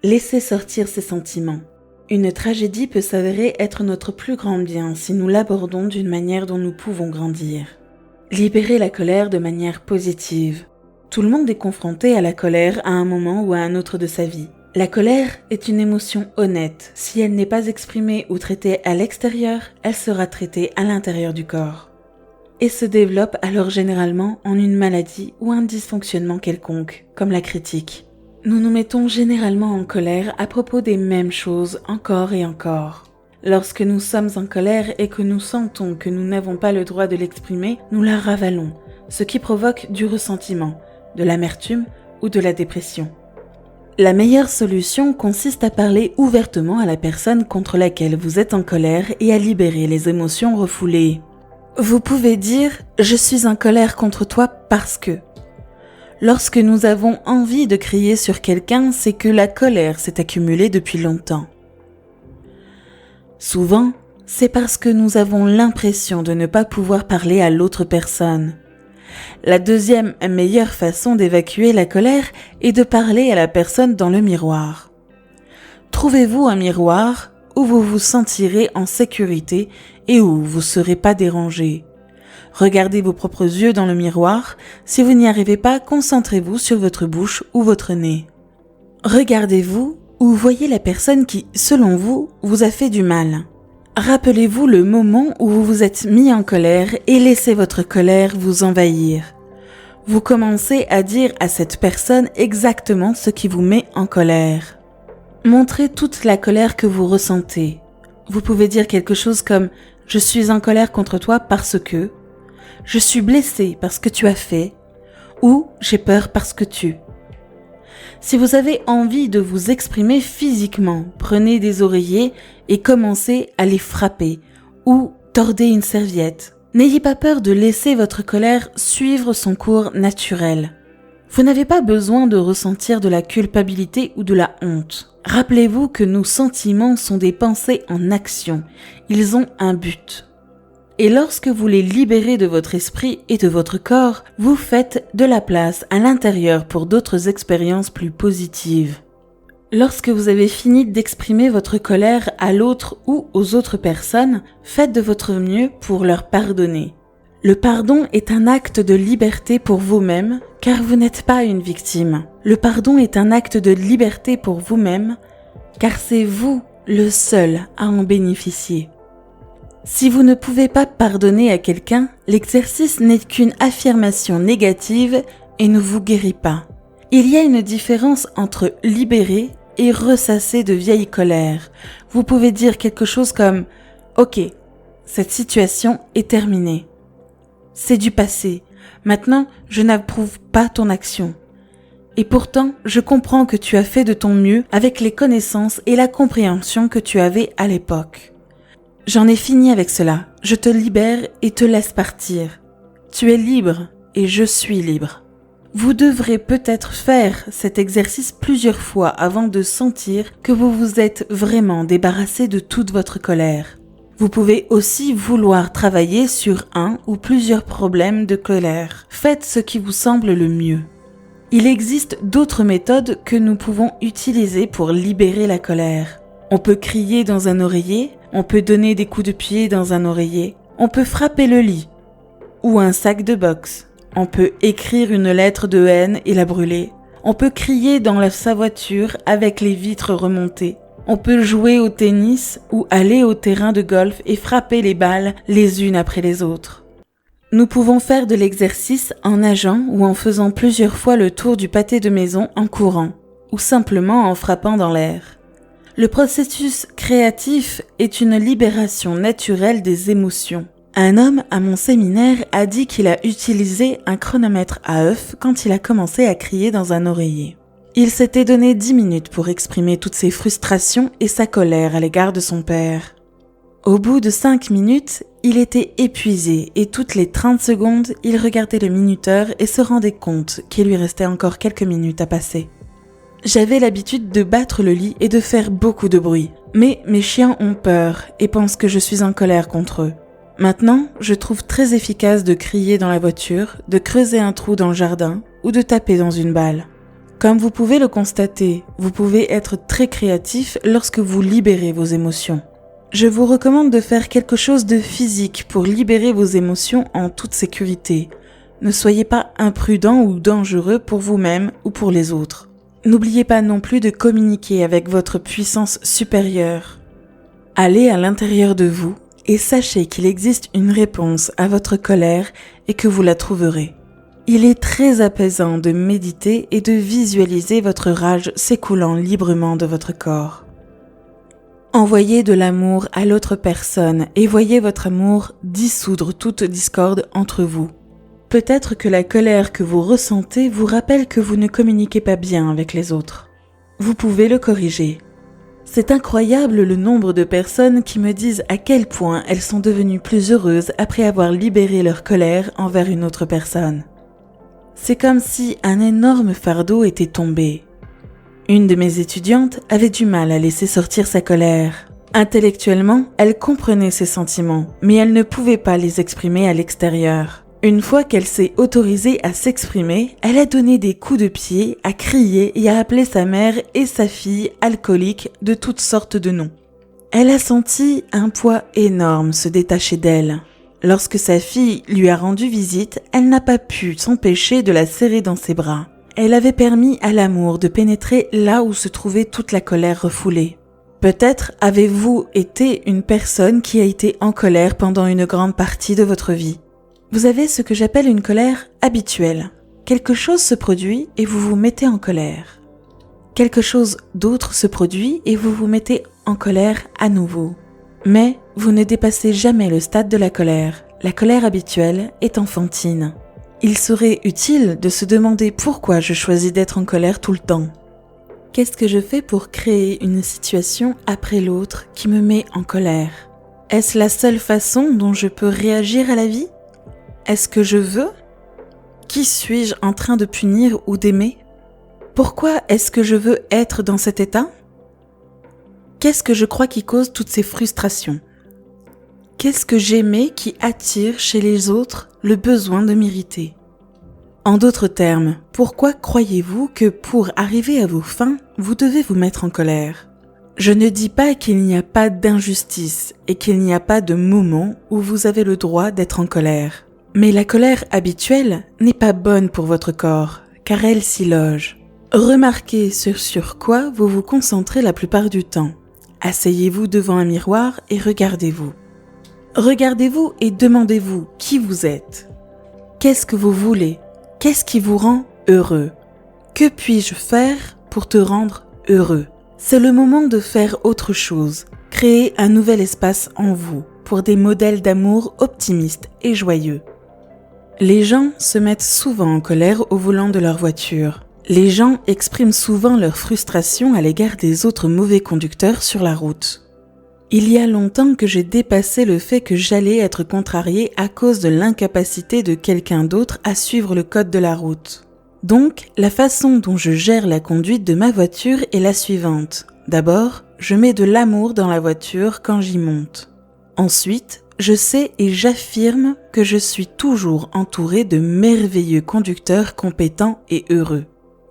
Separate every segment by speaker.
Speaker 1: Laissez sortir ces sentiments. Une tragédie peut s'avérer être notre plus grand bien si nous l'abordons d'une manière dont nous pouvons grandir. Libérez la colère de manière positive. Tout le monde est confronté à la colère à un moment ou à un autre de sa vie. La colère est une émotion honnête. Si elle n'est pas exprimée ou traitée à l'extérieur, elle sera traitée à l'intérieur du corps. Et se développe alors généralement en une maladie ou un dysfonctionnement quelconque, comme la critique. Nous nous mettons généralement en colère à propos des mêmes choses encore et encore. Lorsque nous sommes en colère et que nous sentons que nous n'avons pas le droit de l'exprimer, nous la ravalons, ce qui provoque du ressentiment, de l'amertume ou de la dépression. La meilleure solution consiste à parler ouvertement à la personne contre laquelle vous êtes en colère et à libérer les émotions refoulées. Vous pouvez dire « Je suis en colère contre toi parce que… ». Lorsque nous avons envie de crier sur quelqu'un, c'est que la colère s'est accumulée depuis longtemps. Souvent, c'est parce que nous avons l'impression de ne pas pouvoir parler à l'autre personne. La deuxième meilleure façon d'évacuer la colère est de parler à la personne dans le miroir. Trouvez-vous un miroir où vous vous sentirez en sécurité et où vous ne serez pas dérangé. Regardez vos propres yeux dans le miroir. Si vous n'y arrivez pas, concentrez-vous sur votre bouche ou votre nez. Regardez-vous ou voyez la personne qui, selon vous, vous a fait du mal. Rappelez-vous le moment où vous vous êtes mis en colère et laissez votre colère vous envahir. Vous commencez à dire à cette personne exactement ce qui vous met en colère. Montrez toute la colère que vous ressentez. Vous pouvez dire quelque chose comme « Je suis en colère contre toi parce que… » Je suis blessé parce que tu as fait, ou j'ai peur parce que tu. Si vous avez envie de vous exprimer physiquement, prenez des oreillers et commencez à les frapper, ou tordez une serviette. N'ayez pas peur de laisser votre colère suivre son cours naturel. Vous n'avez pas besoin de ressentir de la culpabilité ou de la honte. Rappelez-vous que nos sentiments sont des pensées en action. Ils ont un but. Et lorsque vous les libérez de votre esprit et de votre corps, vous faites de la place à l'intérieur pour d'autres expériences plus positives. Lorsque vous avez fini d'exprimer votre colère à l'autre ou aux autres personnes, faites de votre mieux pour leur pardonner. Le pardon est un acte de liberté pour vous-même, car vous n'êtes pas une victime. Le pardon est un acte de liberté pour vous-même, car c'est vous le seul à en bénéficier. Si vous ne pouvez pas pardonner à quelqu'un, l'exercice n'est qu'une affirmation négative et ne vous guérit pas. Il y a une différence entre libérer et ressasser de vieilles colères. Vous pouvez dire quelque chose comme « Ok, cette situation est terminée. C'est du passé. Maintenant, je n'approuve pas ton action. Et pourtant, je comprends que tu as fait de ton mieux avec les connaissances et la compréhension que tu avais à l'époque. J'en ai fini avec cela. Je te libère et te laisse partir. Tu es libre et je suis libre. » Vous devrez peut-être faire cet exercice plusieurs fois avant de sentir que vous vous êtes vraiment débarrassé de toute votre colère. Vous pouvez aussi vouloir travailler sur un ou plusieurs problèmes de colère. Faites ce qui vous semble le mieux. Il existe d'autres méthodes que nous pouvons utiliser pour libérer la colère. On peut crier dans un oreiller, on peut donner des coups de pied dans un oreiller, on peut frapper le lit ou un sac de boxe. On peut écrire une lettre de haine et la brûler. On peut crier dans sa voiture avec les vitres remontées. On peut jouer au tennis ou aller au terrain de golf et frapper les balles les unes après les autres. Nous pouvons faire de l'exercice en nageant ou en faisant plusieurs fois le tour du pâté de maison en courant ou simplement en frappant dans l'air. Le processus créatif est une libération naturelle des émotions. Un homme à mon séminaire a dit qu'il a utilisé un chronomètre à œuf quand il a commencé à crier dans un oreiller. Il s'était donné 10 minutes pour exprimer toutes ses frustrations et sa colère à l'égard de son père. Au bout de 5 minutes, il était épuisé et toutes les 30 secondes, il regardait le minuteur et se rendait compte qu'il lui restait encore quelques minutes à passer. J'avais l'habitude de battre le lit et de faire beaucoup de bruit, mais mes chiens ont peur et pensent que je suis en colère contre eux. Maintenant, je trouve très efficace de crier dans la voiture, de creuser un trou dans le jardin ou de taper dans une balle. Comme vous pouvez le constater, vous pouvez être très créatif lorsque vous libérez vos émotions. Je vous recommande de faire quelque chose de physique pour libérer vos émotions en toute sécurité. Ne soyez pas imprudent ou dangereux pour vous-même ou pour les autres. N'oubliez pas non plus de communiquer avec votre puissance supérieure. Allez à l'intérieur de vous et sachez qu'il existe une réponse à votre colère et que vous la trouverez. Il est très apaisant de méditer et de visualiser votre rage s'écoulant librement de votre corps. Envoyez de l'amour à l'autre personne et voyez votre amour dissoudre toute discorde entre vous. Peut-être que la colère que vous ressentez vous rappelle que vous ne communiquez pas bien avec les autres. Vous pouvez le corriger. C'est incroyable le nombre de personnes qui me disent à quel point elles sont devenues plus heureuses après avoir libéré leur colère envers une autre personne. C'est comme si un énorme fardeau était tombé. Une de mes étudiantes avait du mal à laisser sortir sa colère. Intellectuellement, elle comprenait ses sentiments, mais elle ne pouvait pas les exprimer à l'extérieur. Une fois qu'elle s'est autorisée à s'exprimer, elle a donné des coups de pied, a crié et a appelé sa mère et sa fille alcooliques de toutes sortes de noms. Elle a senti un poids énorme se détacher d'elle. Lorsque sa fille lui a rendu visite, elle n'a pas pu s'empêcher de la serrer dans ses bras. Elle avait permis à l'amour de pénétrer là où se trouvait toute la colère refoulée. Peut-être avez-vous été une personne qui a été en colère pendant une grande partie de votre vie. Vous avez ce que j'appelle une colère habituelle. Quelque chose se produit et vous vous mettez en colère. Quelque chose d'autre se produit et vous vous mettez en colère à nouveau. Mais vous ne dépassez jamais le stade de la colère. La colère habituelle est enfantine. Il serait utile de se demander pourquoi je choisis d'être en colère tout le temps. Qu'est-ce que je fais pour créer une situation après l'autre qui me met en colère? Est-ce la seule façon dont je peux réagir à la vie? Est-ce que je veux? Qui suis-je en train de punir ou d'aimer? Pourquoi est-ce que je veux être dans cet état? Qu'est-ce que je crois qui cause toutes ces frustrations? Qu'est-ce que j'aimais qui attire chez les autres le besoin de m'irriter? En d'autres termes, pourquoi croyez-vous que pour arriver à vos fins, vous devez vous mettre en colère? Je ne dis pas qu'il n'y a pas d'injustice et qu'il n'y a pas de moment où vous avez le droit d'être en colère. Mais la colère habituelle n'est pas bonne pour votre corps, car elle s'y loge. Remarquez sur quoi vous vous concentrez la plupart du temps. Asseyez-vous devant un miroir et regardez-vous. Regardez-vous et demandez-vous qui vous êtes. Qu'est-ce que vous voulez? Qu'est-ce qui vous rend heureux? Que puis-je faire pour te rendre heureux? C'est le moment de faire autre chose, créer un nouvel espace en vous pour des modèles d'amour optimistes et joyeux. Les gens se mettent souvent en colère au volant de leur voiture. Les gens expriment souvent leur frustration à l'égard des autres mauvais conducteurs sur la route. Il y a longtemps que j'ai dépassé le fait que j'allais être contrarié à cause de l'incapacité de quelqu'un d'autre à suivre le code de la route. Donc, la façon dont je gère la conduite de ma voiture est la suivante. D'abord, je mets de l'amour dans la voiture quand j'y monte. Ensuite, je sais et j'affirme que je suis toujours entouré de merveilleux conducteurs compétents et heureux.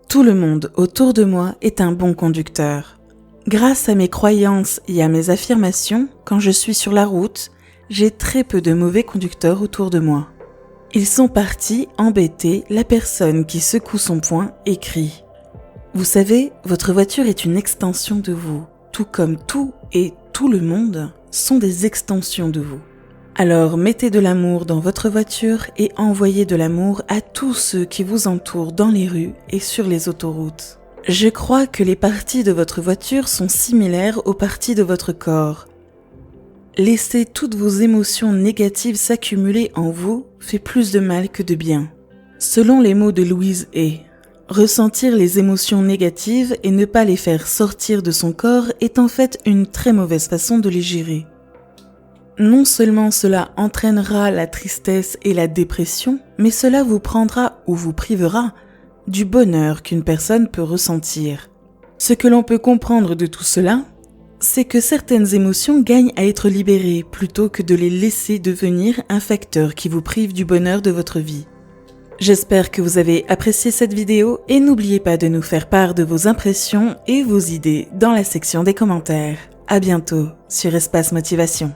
Speaker 1: Tout le monde autour de moi est un bon conducteur. Grâce à mes croyances et à mes affirmations, quand je suis sur la route, j'ai très peu de mauvais conducteurs autour de moi. Ils sont partis embêter la personne qui secoue son poing et crie. Vous savez, votre voiture est une extension de vous, tout comme tout et tout le monde sont des extensions de vous. Alors mettez de l'amour dans votre voiture et envoyez de l'amour à tous ceux qui vous entourent dans les rues et sur les autoroutes. Je crois que les parties de votre voiture sont similaires aux parties de votre corps. Laisser toutes vos émotions négatives s'accumuler en vous fait plus de mal que de bien. Selon les mots de Louise Hay, ressentir les émotions négatives et ne pas les faire sortir de son corps est en fait une très mauvaise façon de les gérer. Non seulement cela entraînera la tristesse et la dépression, mais cela vous prendra ou vous privera du bonheur qu'une personne peut ressentir. Ce que l'on peut comprendre de tout cela, c'est que certaines émotions gagnent à être libérées plutôt que de les laisser devenir un facteur qui vous prive du bonheur de votre vie. J'espère que vous avez apprécié cette vidéo et n'oubliez pas de nous faire part de vos impressions et vos idées dans la section des commentaires. À bientôt sur Espace Motivation.